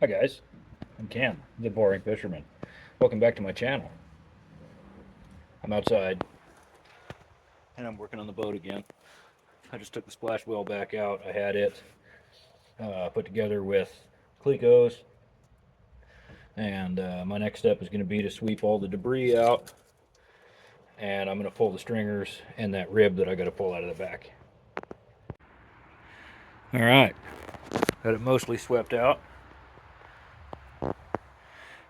Hi guys, I'm Cam, the Boring Fisherman. Welcome back to my channel. I'm outside and I'm working on the boat again. I just took the splash wheel back out. I had it put together with Clecos, and my next step is going to be to sweep all the debris out, and I'm going to pull the stringers and that rib that I got to pull out of the back. Alright, got it mostly swept out.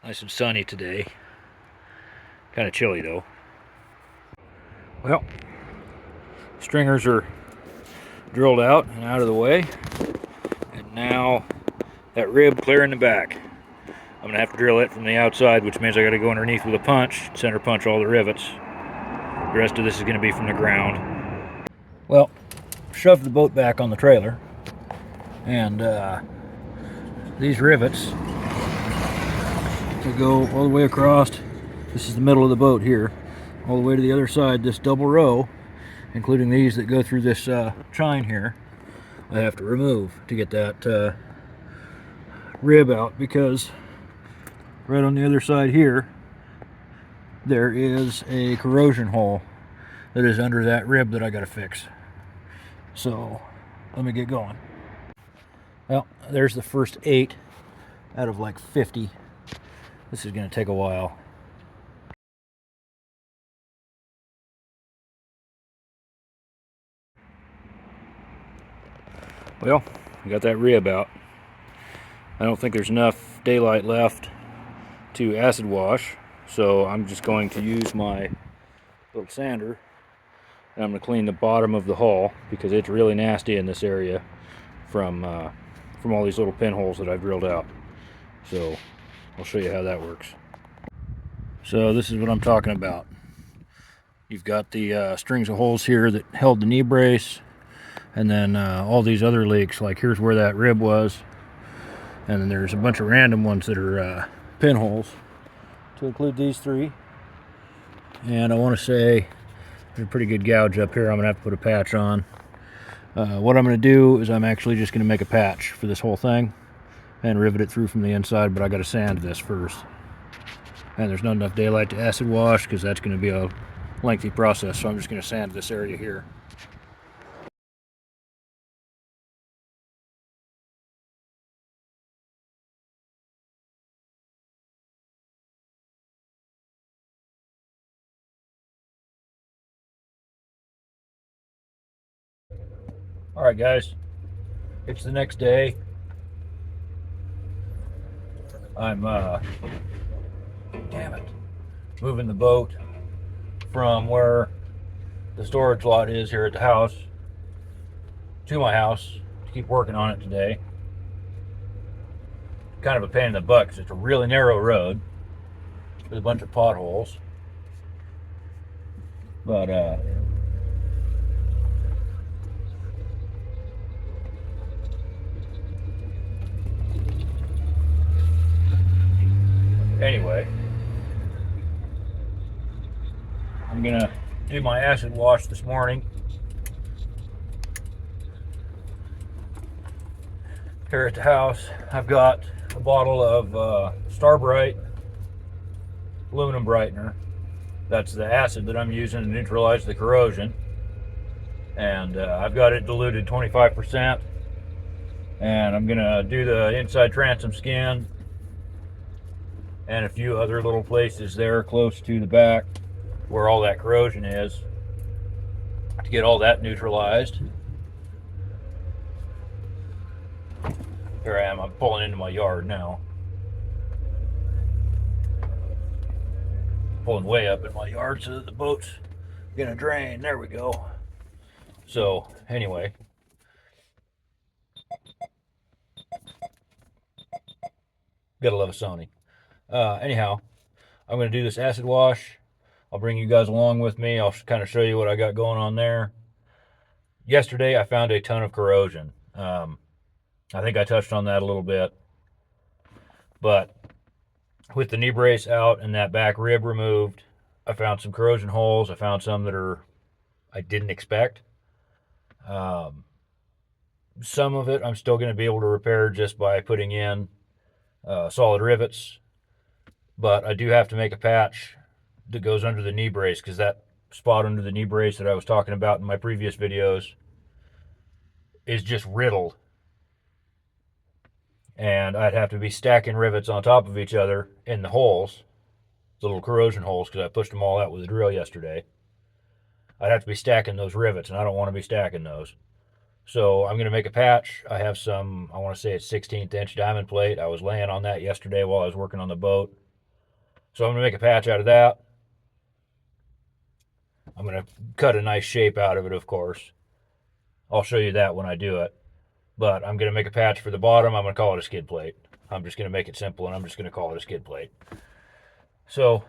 Nice and sunny today. Kind of chilly though. Well, stringers are drilled out and out of the way, and now that rib clear in the back. I'm going to have to drill it from the outside, which means I got to go underneath with a punch, center punch all the rivets. The rest of this is going to be from the ground. Well, shoved the boat back on the trailer, and these rivets to go all the way across. This is the middle of the boat here, all the way to the other side. This double row, including these that go through this chine here, I have to remove to get that rib out, because right on the other side here there is a corrosion hole that is under that rib that I got to fix. So let me get going. Well, there's the first 8 out of like 50. This is going to take a while. Well, we got that rib out. I don't think there's enough daylight left to acid wash, so I'm just going to use my little sander, and I'm going to clean the bottom of the hull because it's really nasty in this area from all these little pinholes that I've drilled out. So I'll show you how that works. So this is what I'm talking about. You've got the strings of holes here that held the knee brace, and then all these other leaks, like here's where that rib was, and then there's a bunch of random ones that are pinholes, to include these 3. And I want to say there's a pretty good gouge up here. I'm going to have to put a patch on. What I'm going to do is I'm actually just going to make a patch for this whole thing and rivet it through from the inside, but I got to sand this first. And there's not enough daylight to acid wash because that's going to be a lengthy process, so I'm just going to sand this area here. Alright guys, it's the next day. I'm damn it, moving the boat from where the storage lot is here at the house to my house to keep working on it today. Kind of a pain in the butt because it's a really narrow road with a bunch of potholes, but anyway, I'm gonna do my acid wash this morning here at the house. I've got a bottle of Starbright aluminum brightener. That's the acid that I'm using to neutralize the corrosion, and I've got it diluted 25%, and I'm gonna do the inside transom skin and a few other little places there close to the back where all that corrosion is, to get all that neutralized. Here I am, I'm pulling into my yard now. Pulling way up in my yard so that the boat's gonna drain. There we go. So anyway, gotta love a Sony. Anyhow, I'm gonna do this acid wash. I'll bring you guys along with me. I'll kind of show you what I got going on there. Yesterday I found a ton of corrosion. I think I touched on that a little bit, but with the knee brace out and that back rib removed, I found some corrosion holes. I found some that I didn't expect. Some of it I'm still going to be able to repair just by putting in solid rivets, but I do have to make a patch that goes under the knee brace, because that spot under the knee brace that I was talking about in my previous videos is just riddled, and I'd have to be stacking rivets on top of each other in the holes, the little corrosion holes, because I pushed them all out with a drill yesterday. I'd have to be stacking those rivets, and I don't want to be stacking those. So I'm going to make a patch. I have some, I want to say it's 16th inch diamond plate. I was laying on that yesterday while I was working on the boat. So I'm going to make a patch out of that. I'm going to cut a nice shape out of it, of course. I'll show you that when I do it. But I'm going to make a patch for the bottom. I'm going to call it a skid plate. I'm just going to make it simple, and I'm just going to call it a skid plate. So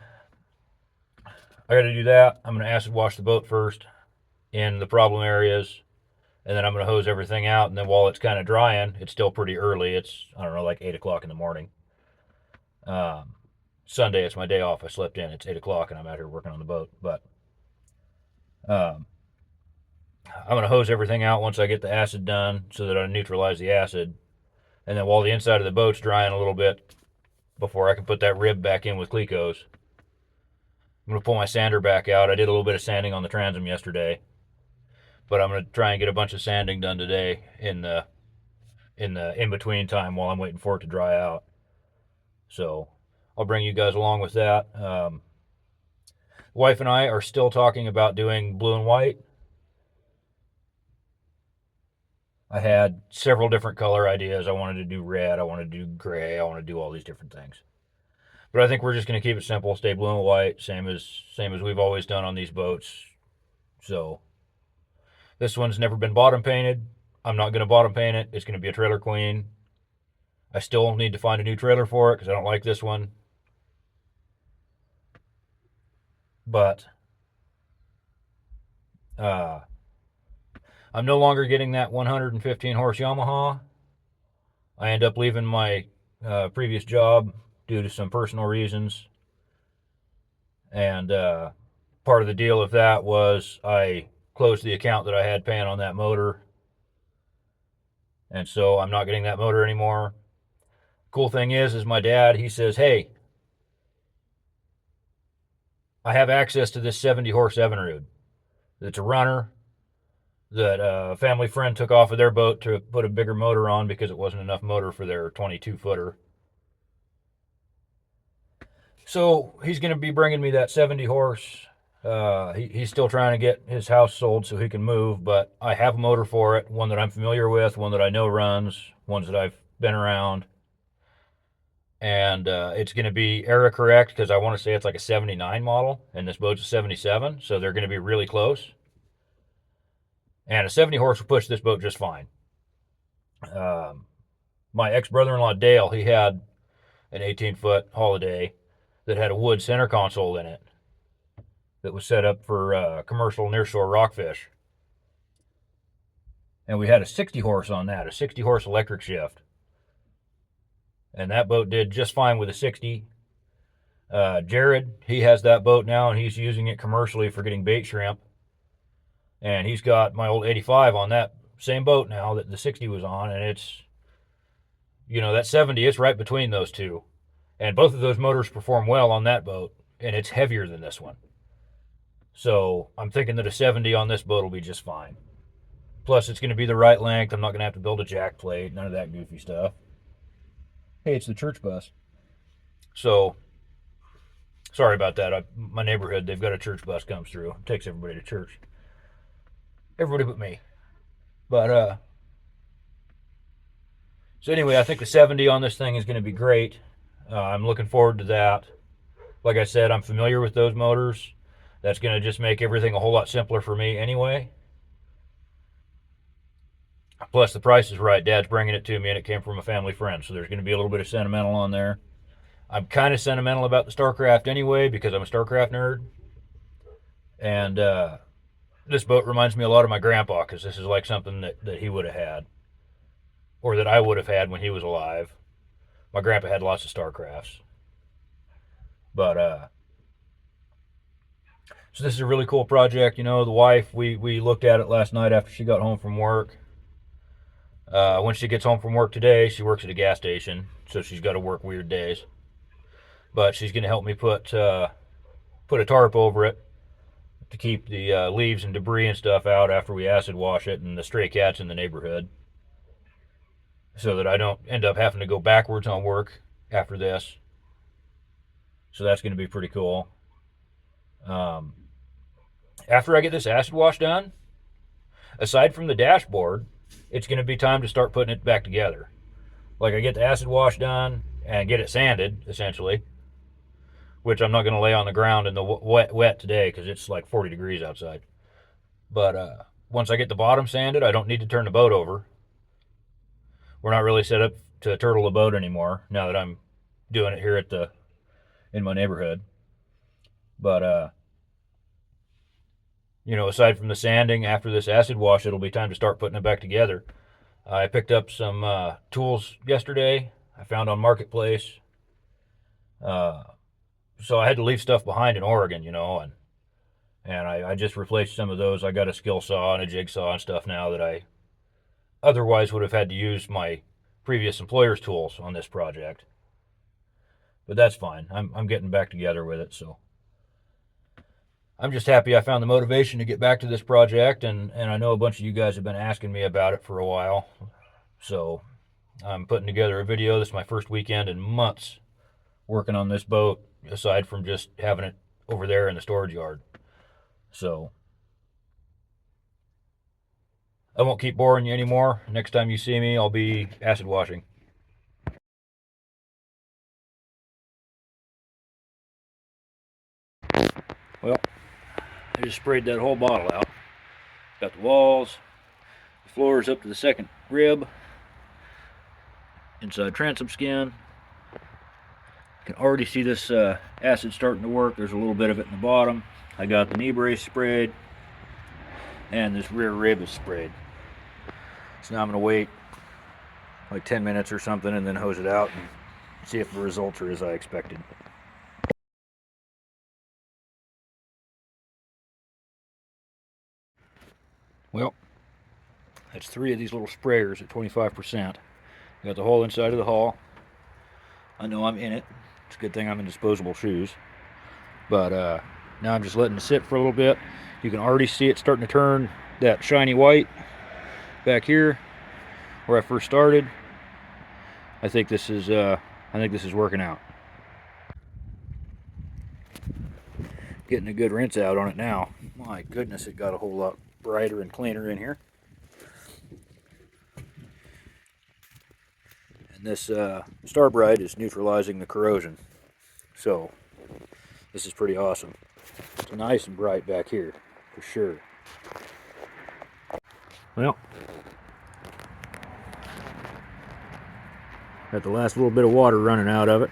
I got to do that. I'm going to acid wash the boat first in the problem areas, and then I'm going to hose everything out. And then while it's kind of drying, it's still pretty early. It's, I don't know, like 8 o'clock in the morning. Sunday, it's my day off. I slept in. It's 8 o'clock, and I'm out here working on the boat. But I'm going to hose everything out once I get the acid done, so that I neutralize the acid. And then while the inside of the boat's drying a little bit, before I can put that rib back in with Clecos, I'm going to pull my sander back out. I did a little bit of sanding on the transom yesterday, but I'm going to try and get a bunch of sanding done today in the in-between time while I'm waiting for it to dry out. So I'll bring you guys along with that. Wife and I are still talking about doing blue and white. I had several different color ideas. I wanted to do red, I wanted to do gray, I want to do all these different things. But I think we're just going to keep it simple, stay blue and white, same as we've always done on these boats. So this one's never been bottom painted. I'm not going to bottom paint it. It's going to be a trailer queen. I still need to find a new trailer for it because I don't like this one. But I'm no longer getting that 115 horse Yamaha. I end up leaving my previous job due to some personal reasons. And part of the deal of that was I closed the account that I had paying on that motor. And so I'm not getting that motor anymore. Cool thing is my dad, he says, hey, I have access to this 70 horse Evinrude. It's a runner that a family friend took off of their boat to put a bigger motor on because it wasn't enough motor for their 22 footer. So he's going to be bringing me that 70 horse. He's still trying to get his house sold so he can move, but I have a motor for it, one that I'm familiar with, one that I know runs, ones that I've been around. And it's going to be era correct because I want to say it's like a 79 model, and this boat's a 77, so they're going to be really close. And a 70 horse will push this boat just fine. My ex-brother-in-law Dale, he had an 18-foot Holiday that had a wood center console in it that was set up for commercial nearshore rockfish. And we had a 60 horse on that, a 60 horse electric shift. And that boat did just fine with a 60. Jared, he has that boat now, and he's using it commercially for getting bait shrimp. And he's got my old 85 on that same boat now that the 60 was on, and it's, you know, that 70, it's right between those two. And both of those motors perform well on that boat, and it's heavier than this one. So I'm thinking that a 70 on this boat will be just fine. Plus, it's going to be the right length. I'm not going to have to build a jack plate, none of that goofy stuff. Hey, it's the church bus. So, sorry about that. My neighborhood, they've got a church bus comes through. It takes everybody to church. Everybody but me. But, so anyway, I think the 70 on this thing is going to be great. I'm looking forward to that. Like I said, I'm familiar with those motors. That's going to just make everything a whole lot simpler for me anyway. Plus, the price is right. Dad's bringing it to me, and it came from a family friend, so there's going to be a little bit of sentimental on there. I'm kind of sentimental about the StarCraft anyway because I'm a StarCraft nerd. And this boat reminds me a lot of my grandpa because this is like something that he would have had, or that I would have had when he was alive. My grandpa had lots of StarCrafts. But, so this is a really cool project. You know, the wife, we looked at it last night after she got home from work. When she gets home from work today, she works at a gas station, so she's got to work weird days. But she's going to help me put a tarp over it to keep the leaves and debris and stuff out after we acid wash it and the stray cats in the neighborhood, so that I don't end up having to go backwards on work after this. So that's going to be pretty cool. Um, After I get this acid wash done, aside from the dashboard, it's going to be time to start putting it back together. Like, I get the acid wash done and get it sanded, essentially, which I'm not going to lay on the ground in the wet today because it's like 40 degrees outside. But once I get the bottom sanded, I don't need to turn the boat over. We're not really set up to turtle the boat anymore now that I'm doing it here in my neighborhood. But aside from the sanding, after this acid wash, it'll be time to start putting it back together. I picked up some tools yesterday I found on Marketplace. Uh, so I had to leave stuff behind in Oregon, and I just replaced some of those. I got a skill saw and a jigsaw and stuff now that I otherwise would have had to use my previous employer's tools on this project. But that's fine. I'm getting back together with it, so I'm just happy I found the motivation to get back to this project, and I know a bunch of you guys have been asking me about it for a while. So I'm putting together a video. This is my first weekend in months working on this boat, aside from just having it over there in the storage yard. So I won't keep boring you anymore. Next time you see me, I'll be acid washing. Well, I just sprayed that whole bottle out. Got the walls, the floors up to the second rib, inside transom skin. You can already see this acid starting to work. There's a little bit of it in the bottom. I got the knee brace sprayed, and this rear rib is sprayed. So now I'm going to wait like 10 minutes or something and then hose it out and see if the results are as I expected. Well, that's 3 of these little sprayers at 25%. Got the whole inside of the hull. I know I'm in it. It's a good thing I'm in disposable shoes. But now I'm just letting it sit for a little bit. You can already see it starting to turn that shiny white back here where I first started. I think this is working out. Getting a good rinse out on it now. My goodness, it got a whole lot brighter and cleaner in here. And this Star Bright is neutralizing the corrosion. So this is pretty awesome. It's nice and bright back here, for sure. Well, got the last little bit of water running out of it.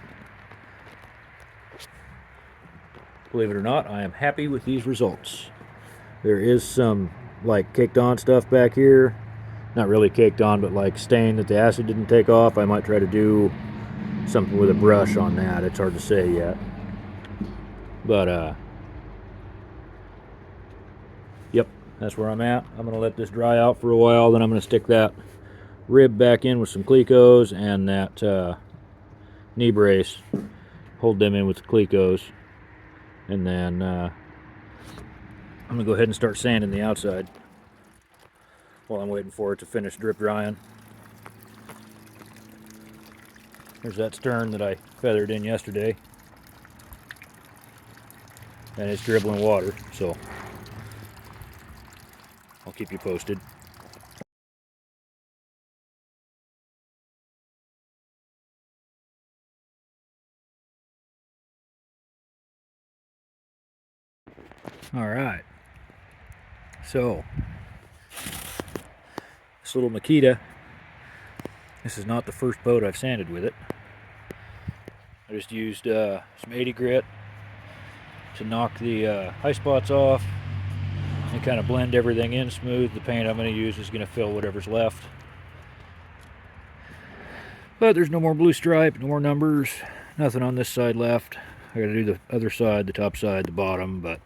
Believe it or not, I am happy with these results. There is some like caked on stuff back here. Not really caked on, but like stain that the acid didn't take off. I might try to do something with a brush on that. It's hard to say yet. But yep, that's where I'm at. I'm gonna let this dry out for a while, then I'm gonna stick that rib back in with some Clecos and that knee brace. Hold them in with the Clecos. And then I'm going to go ahead and start sanding the outside while I'm waiting for it to finish drip drying. There's that stern that I feathered in yesterday. And it's dribbling water, so I'll keep you posted. Alright, so this little Makita, this is not the first boat I've sanded with it. I just used some 80 grit to knock the high spots off and kind of blend everything in smooth. The paint I'm going to use is going to fill whatever's left. But there's no more blue stripe, no more numbers, nothing on this side left. I got to do the other side, the top side, the bottom, but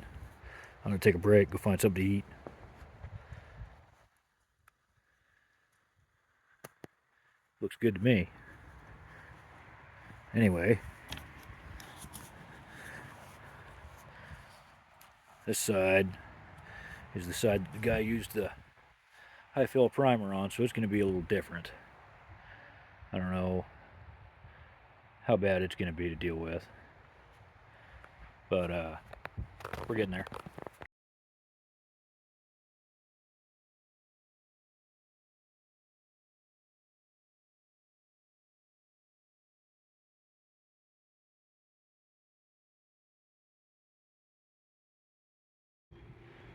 I'm going to take a break, go find something to eat. Looks good to me. Anyway, this side is the side that the guy used the high fill primer on, so it's going to be a little different. I don't know how bad it's going to be to deal with, but we're getting there.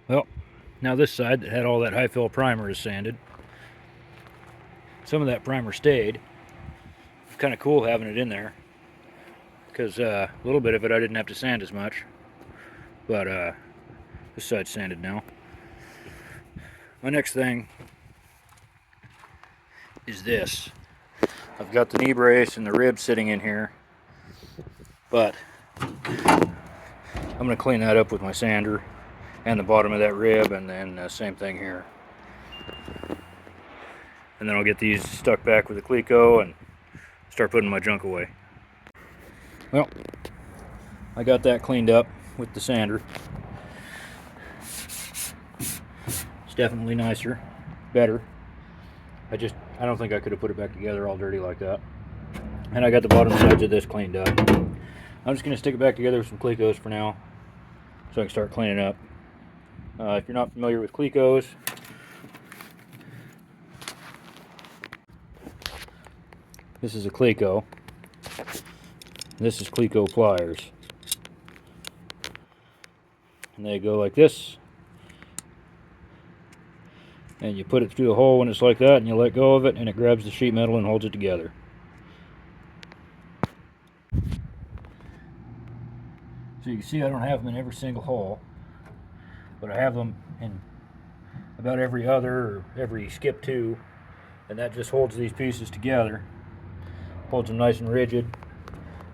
Well, now this side that had all that high fill primer is sanded. Some of that primer stayed. It's kind of cool having it in there, because a little bit of it I didn't have to sand as much. But this side's sanded now. My next thing is this. I've got the knee brace and the rib sitting in here, but I'm going to clean that up with my sander and the bottom of that rib, and then same thing here. And then I'll get these stuck back with a Cleco and start putting my junk away. Well, I got that cleaned up with the sander. It's definitely nicer, better. I don't think I could have put it back together all dirty like that. And I got the bottom sides of this cleaned up. I'm just going to stick it back together with some Clecos for now, so I can start cleaning up. If you're not familiar with Clecos, this is a Cleco. This is Cleco pliers. And they go like this. And you put it through the hole when it's like that, and you let go of it, and it grabs the sheet metal and holds it together. So you can see I don't have them in every single hole, but I have them in about every other or every skip two, and that just holds these pieces together, holds them nice and rigid.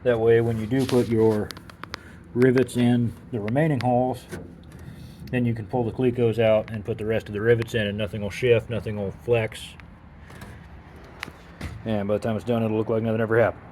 That way when you do put your rivets in the remaining holes, then you can pull the Clecos out and put the rest of the rivets in, and nothing will shift, nothing will flex, and by the time it's done it'll look like nothing ever happened.